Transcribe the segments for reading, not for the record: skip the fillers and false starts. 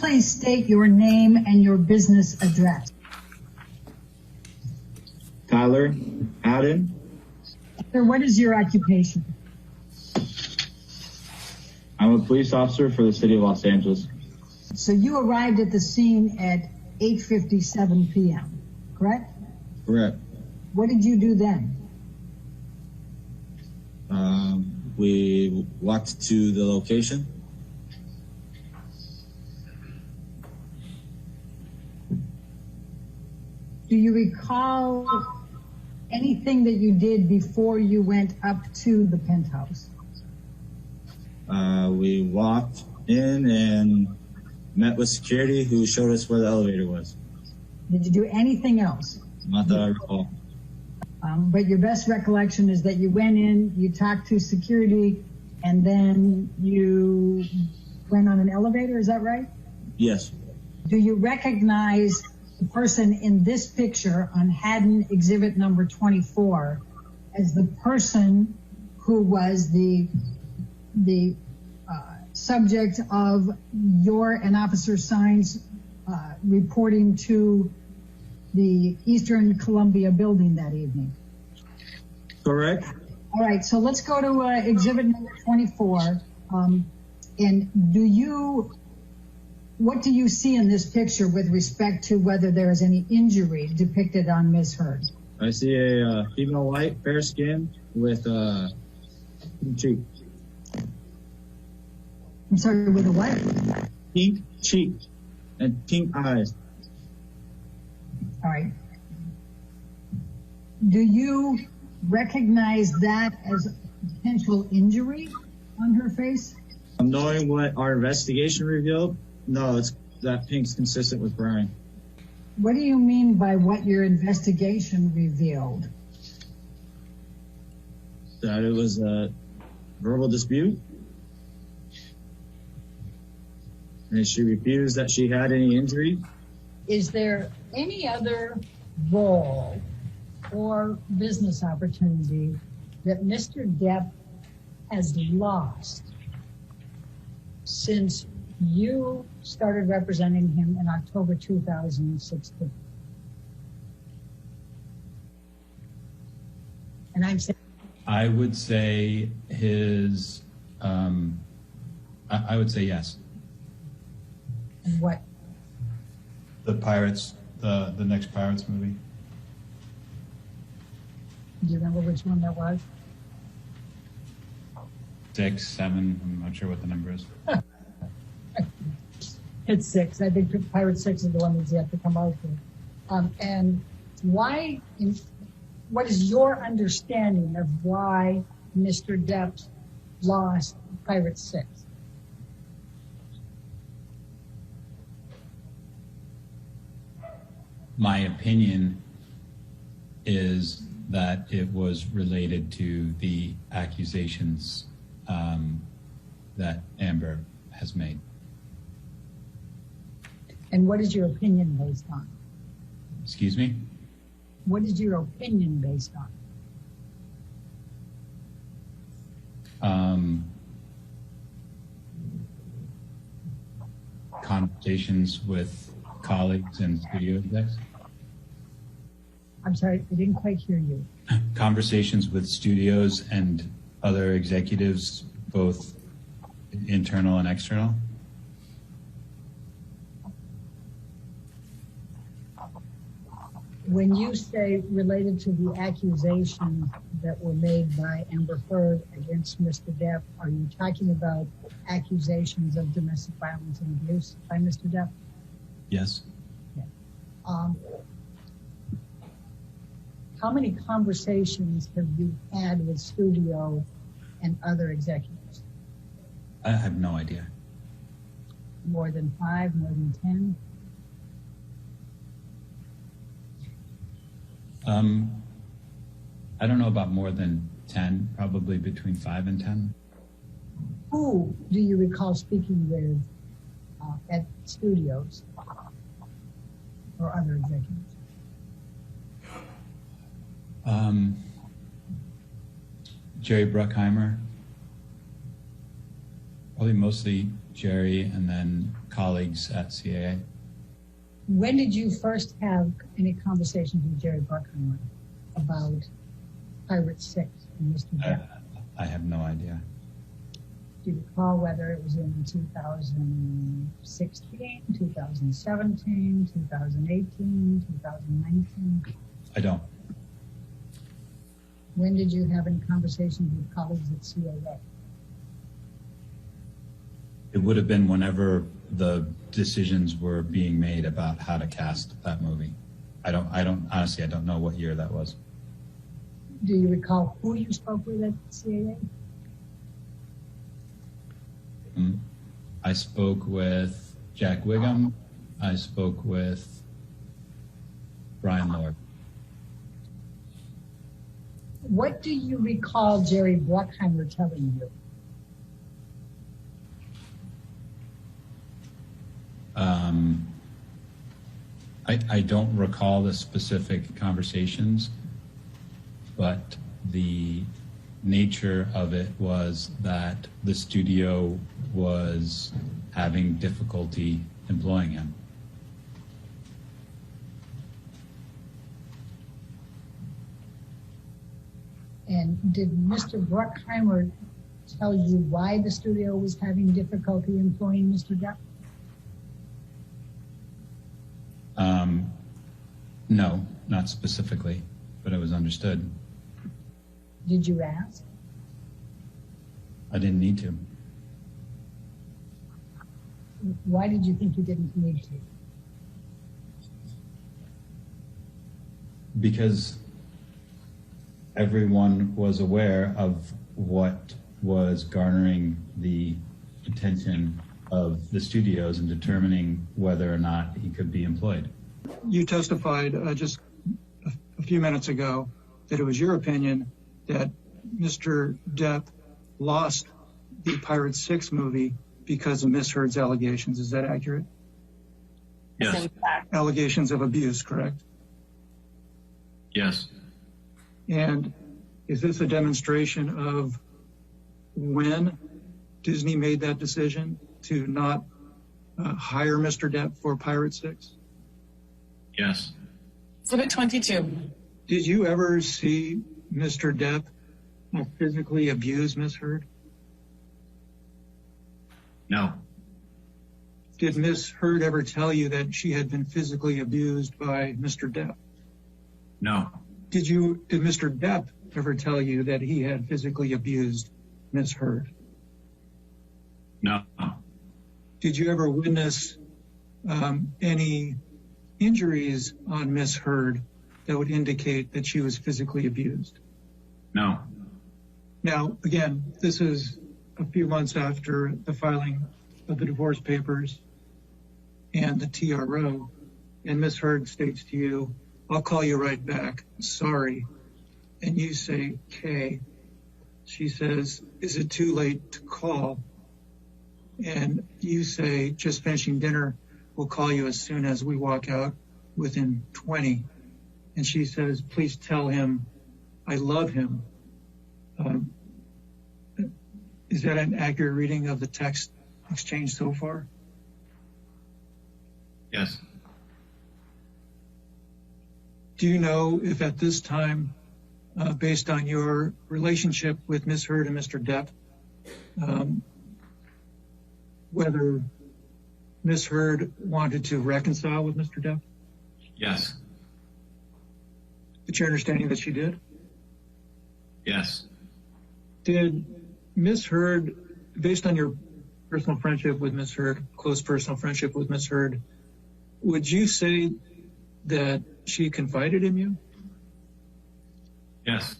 Please state your name and your business address. Tyler Haddon. Sir, what is your occupation? I'm a police officer for the city of Los Angeles. So you arrived at the scene at 8:57 p.m., correct? Correct. What did you do then? We walked to the location. Do you recall anything that you did before you went up to the penthouse? We walked in and met with security who showed us where the elevator was. Did you do anything else? Not that I recall. But your best recollection is that you went in, you talked to security, and then you went on an elevator, is that right? Yes. Do you recognize the person in this picture on Haddon exhibit number 24 as the person who was the subject of your and Officer Sines reporting to the Eastern Columbia building that evening? Correct. All right, so let's go to exhibit number 24. And what do you see in this picture with respect to whether there is any injury depicted on Ms. Heard? I see a female white, fair skin with pink cheek. I'm sorry, with a what? Pink cheek and pink eyes. All right. Do you recognize that as a potential injury on her face? Knowing what our investigation revealed, no, that pink's consistent with Brian. What do you mean by what your investigation revealed? That it was a verbal dispute. And she refused that she had any injury. Is there any other role or business opportunity that Mr. Depp has lost since you started representing him in October 2016? And I'm saying, I would say his, I would say yes. and what? The Pirates, the next Pirates movie. Do you remember which one that was? 6, 7, I'm not sure what the number is. It's 6. I think Pirate 6 is the one that's yet to come out here. And why, what is your understanding of why Mr. Depp lost Pirate 6? My opinion is that it was related to the accusations that Amber has made. And what is your opinion based on? Excuse me? What is your opinion based on? Conversations with colleagues and studio execs. I'm sorry, I didn't quite hear you. Conversations with studios and other executives, both internal and external. When you say related to the accusations that were made by Amber Heard against Mr. Depp, are you talking about accusations of domestic violence and abuse by Mr. Depp? Yes. Okay. How many conversations have you had with studio and other executives? I have no idea. More than 5, more than 10? I don't know about more than 10, probably between 5 and 10. Who do you recall speaking with at studios or other executives? Jerry Bruckheimer, probably mostly Jerry and then colleagues at CAA. When did you first have any conversations with Jerry Bruckheimer about Pirate 6 and Mr. Depp? I have no idea. Do you recall whether it was in 2016, 2017, 2018, 2019? I don't. When did you have any conversations with colleagues at CAA? It would have been whenever the decisions were being made about how to cast that movie. I don't honestly, I don't know what year that was. Do you recall who you spoke with at CAA? I spoke with Jack Wiggum. I spoke with Brian Lord. What do you recall Jerry Bruckheimer telling you? I don't recall the specific conversations, but the nature of it was that the studio was having difficulty employing him. And did Mr. Bruckheimer tell you why the studio was having difficulty employing Mr. Depp? No, not specifically, but it was understood. Did you ask? I didn't need to. Why did you think you didn't need to? Because everyone was aware of what was garnering the attention of the studios and determining whether or not he could be employed. You testified just a few minutes ago that it was your opinion that Mr. Depp lost the Pirate 6 movie because of Miss Heard's allegations. Is that accurate? Yes. Allegations of abuse, correct? Yes. And is this a demonstration of when Disney made that decision to not hire Mr. Depp for Pirate 6? Yes. Exhibit 22. Did you ever see Mr. Depp physically abuse Miss Heard? No. Did Miss Heard ever tell you that she had been physically abused by Mr. Depp? No. Did Mr. Depp ever tell you that he had physically abused Miss Heard? No. Did you ever witness any injuries on Miss Heard that would indicate that she was physically abused? No. Now, again, this is a few months after the filing of the divorce papers and the TRO, and Miss Heard states to you, "I'll call you right back. Sorry." And you say, "Okay." She says, "Is it too late to call?" And you say, "Just finishing dinner. We'll call you as soon as we walk out within 20. And she says, "Please tell him I love him." Is that an accurate reading of the text exchange so far? Yes. Do you know if at this time, based on your relationship with Miss Heard and Mr. Depp, whether Miss Heard wanted to reconcile with Mr. Depp? Yes. It's your understanding that she did? Yes. Did Miss Heard, based on your personal friendship with Miss Heard, close personal friendship with Miss Heard, would you say that she confided in you? Yes.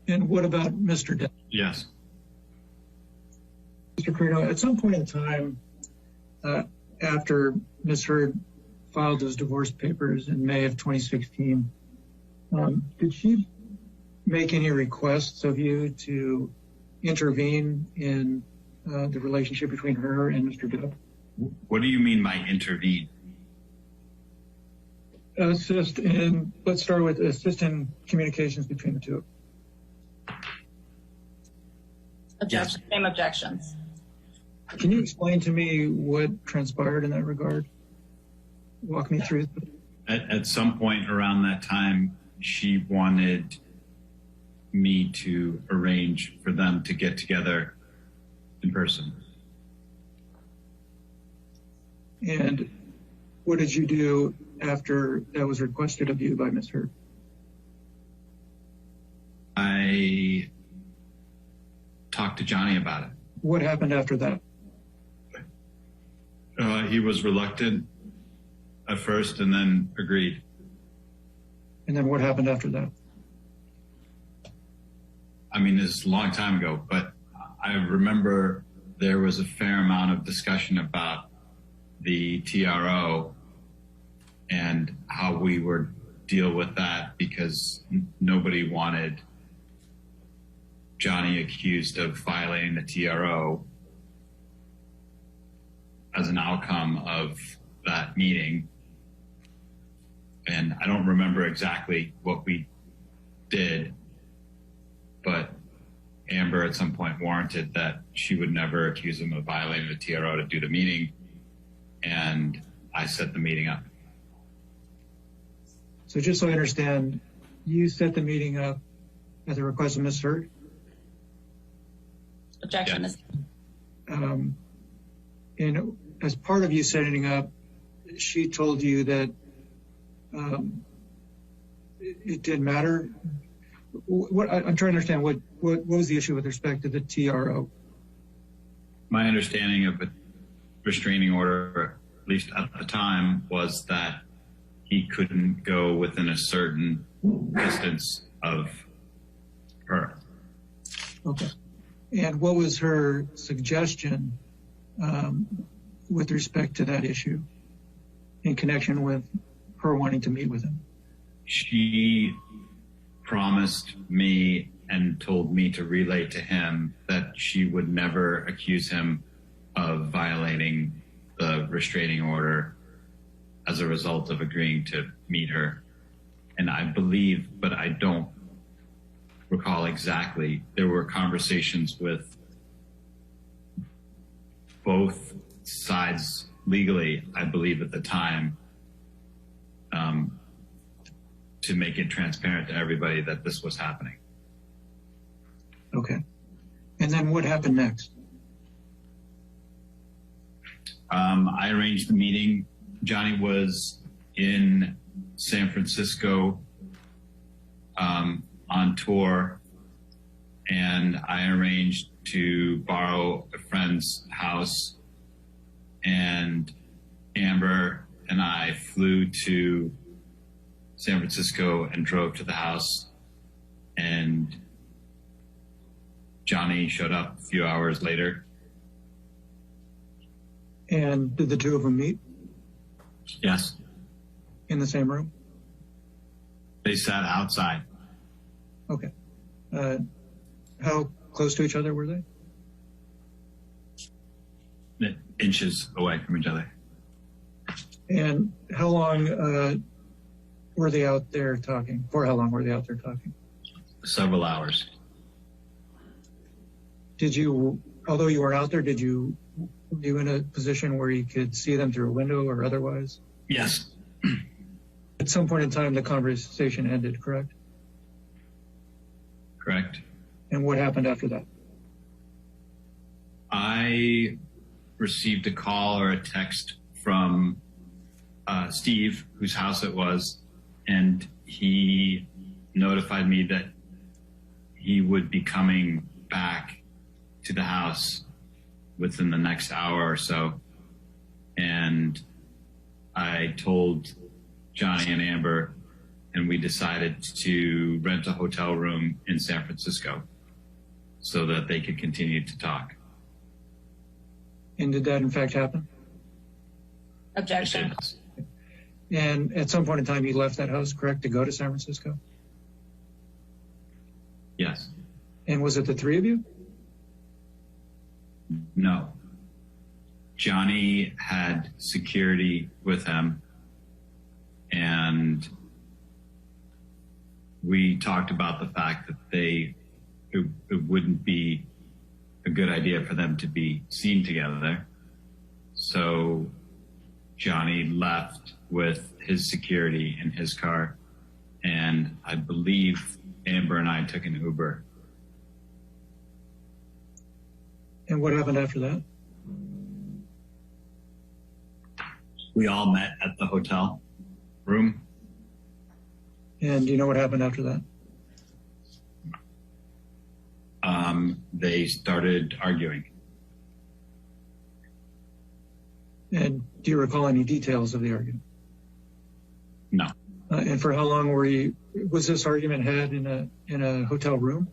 And what about Mr. Depp? Yes. Mr. Carino, at some point in time, after Miss Heard filed those divorce papers in May of 2016, did she make any requests of you to intervene in the relationship between her and Mr. Depp? What do you mean by intervene? Let's start with assist in communications between the two. Objection. Same objections. Can you explain to me what transpired in that regard? Walk me through. At some point around that time, she wanted me to arrange for them to get together in person. And what did you do after that was requested of you by Ms. Hurd? I talked to Johnny about it. What happened after that? He was reluctant at first and then agreed. And then what happened after that? I mean, this is a long time ago, but I remember there was a fair amount of discussion about the TRO and how we would deal with that because nobody wanted Johnny accused of violating the TRO as an outcome of that meeting. And I don't remember exactly what we did, but Amber at some point warranted that she would never accuse him of violating the TRO to do the meeting. And I set the meeting up. So just so I understand, you set the meeting up at the request of Ms. Hurd? Objection. Yeah. And as part of you setting up, she told you that it didn't matter. I'm trying to understand what was the issue with respect to the TRO? My understanding of the restraining order, at least at the time, was that he couldn't go within a certain distance of her. Okay. And what was her suggestion with respect to that issue in connection with her wanting to meet with him? She promised me and told me to relay to him that she would never accuse him of violating the restraining order as a result of agreeing to meet her. And I believe, but I don't recall exactly, there were conversations with both sides legally, I believe at the time, to make it transparent to everybody that this was happening. Okay. And then what happened next? I arranged the meeting. Johnny was in San Francisco on tour, and I arranged to borrow a friend's house, and Amber and I flew to San Francisco and drove to the house, and Johnny showed up a few hours later. And did the two of them meet Yes, in the same room? they sat outside. Okay. How close to each other were they? Inches away from each other. And how long were they out there talking? For how long were they out there talking? Several hours. Did you, although you weren't out there, were you in a position where you could see them through a window or otherwise? Yes. At some point in time, the conversation ended, correct? Correct. And what happened after that? I received a call or a text from Steve, whose house it was, and he notified me that he would be coming back to the house within the next hour or so. And I told Johnny and Amber, and we decided to rent a hotel room in San Francisco so that they could continue to talk. And did that in fact happen? Objection. And at some point in time, you left that house, correct, to go to San Francisco? Yes. And was it the three of you? No. Johnny had security with him, and we talked about the fact that it wouldn't be good idea for them to be seen together. So Johnny left with his security in his car, and I believe Amber and I took an Uber. And what happened after that? We all met at the hotel room. And do you know what happened after that? They started arguing. And do you recall any details of the argument? No. And for how long was this argument had in a hotel room?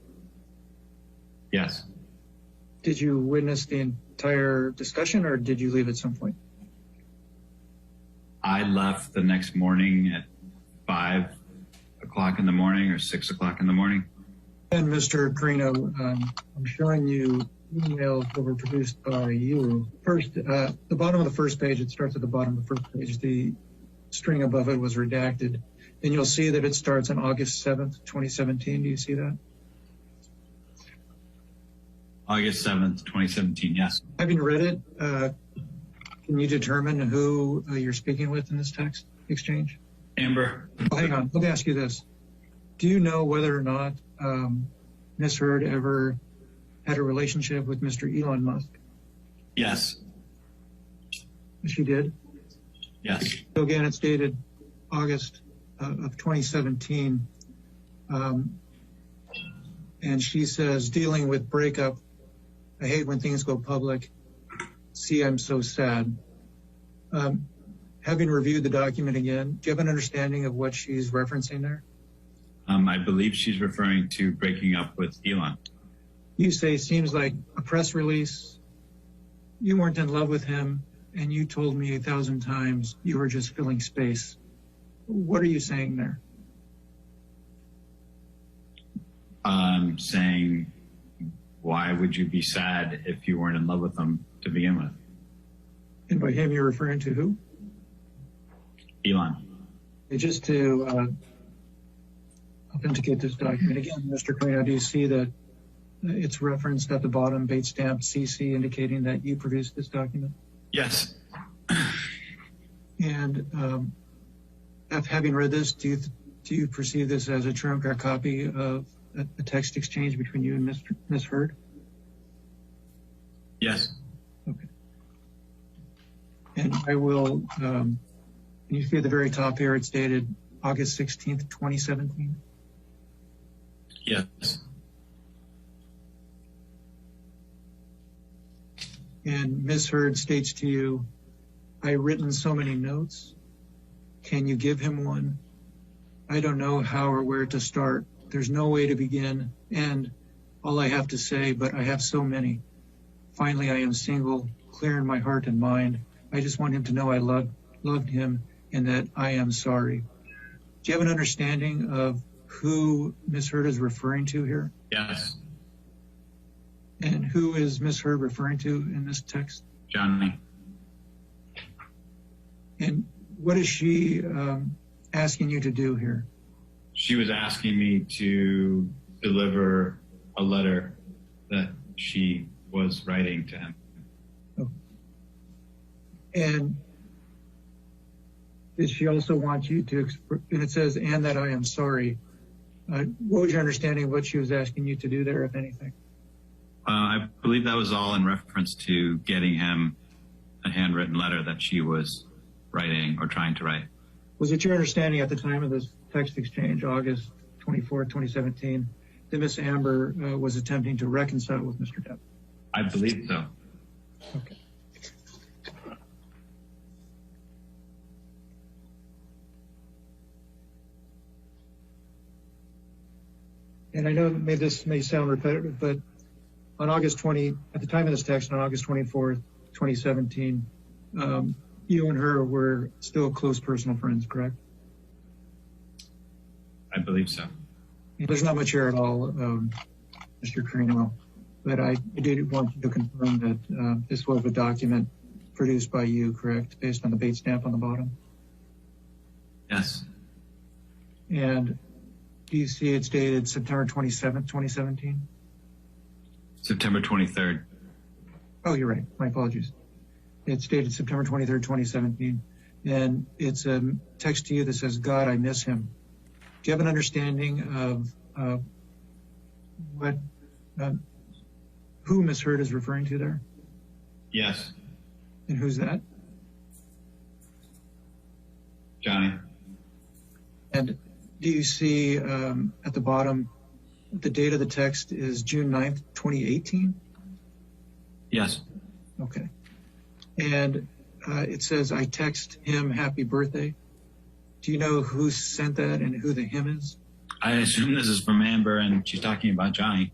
Yes. Did you witness the entire discussion, or did you leave at some point? I left the next morning at 5 o'clock in the morning or 6 o'clock in the morning. And Mr. Carino, I'm showing you emails that were produced by you. First, the bottom of the first page, it starts at the bottom of the first page. The string above it was redacted. Then you'll see that it starts on August 7th, 2017. Do you see that? August 7th, 2017, yes. Having read it, can you determine who you're speaking with in this text exchange? Amber. Oh, hang on. Let me ask you this. Do you know whether or not Ms. Heard ever had a relationship with Mr. Elon Musk? Yes. She did? Yes. So again, it's dated August of 2017. And she says, dealing with breakup, I hate when things go public. See, I'm so sad. Having reviewed the document again, do you have an understanding of what she's referencing there? I believe she's referring to breaking up with Elon. You say, seems like a press release. You weren't in love with him, and you told me 1,000 times you were just filling space. What are you saying there? Saying, why would you be sad if you weren't in love with him to begin with? And by him, you're referring to who? Elon. Just to authenticate this document again, Mr. Carino, do you see that it's referenced at the bottom, bait stamp CC, indicating that you produced this document? Yes. And having read this, do you perceive this as a trump card copy of a text exchange between you and Ms. Heard? Yes. Okay. And I will, can you see at the very top here, it's dated August 16th, 2017? Yes. And Ms. Heard states to you, I've written so many notes. Can you give him one? I don't know how or where to start. There's no way to begin. And all I have to say, but I have so many. Finally, I am single, clear in my heart and mind. I just want him to know I loved him and that I am sorry. Do you have an understanding of who Ms. Heard is referring to here? Yes. And who is Ms. Heard referring to in this text? Johnny. And what is she asking you to do here? She was asking me to deliver a letter that she was writing to him. Oh. And did she also want you to, and it says, and that I am sorry. What was your understanding of what she was asking you to do there, if anything? I believe that was all in reference to getting him a handwritten letter that she was writing or trying to write. Was it your understanding at the time of this text exchange, August 24, 2017, that Miss Amber was attempting to reconcile with Mr. Depp? I believe so. Okay. And I know this may sound repetitive, but on August 20, at the time of this text, on August 24th, 2017, you and her were still close personal friends, correct? I believe so. There's not much here at all, Mr. Carino, but I did want you to confirm that this was a document produced by you, correct, based on the bait stamp on the bottom? Yes. And do you see it's dated September 27th, 2017? September 23rd. Oh, you're right. My apologies. It's dated September 23rd, 2017. And it's a text to you that says, God, I miss him. Do you have an understanding of what, who Ms. Heard is referring to there? Yes, And who's that? Johnny. And do you see at the bottom, the date of the text is June 9th, 2018? Yes. Okay. And it says, I text him happy birthday. Do you know who sent that and who the him is? I assume this is from Amber, and she's talking about Johnny.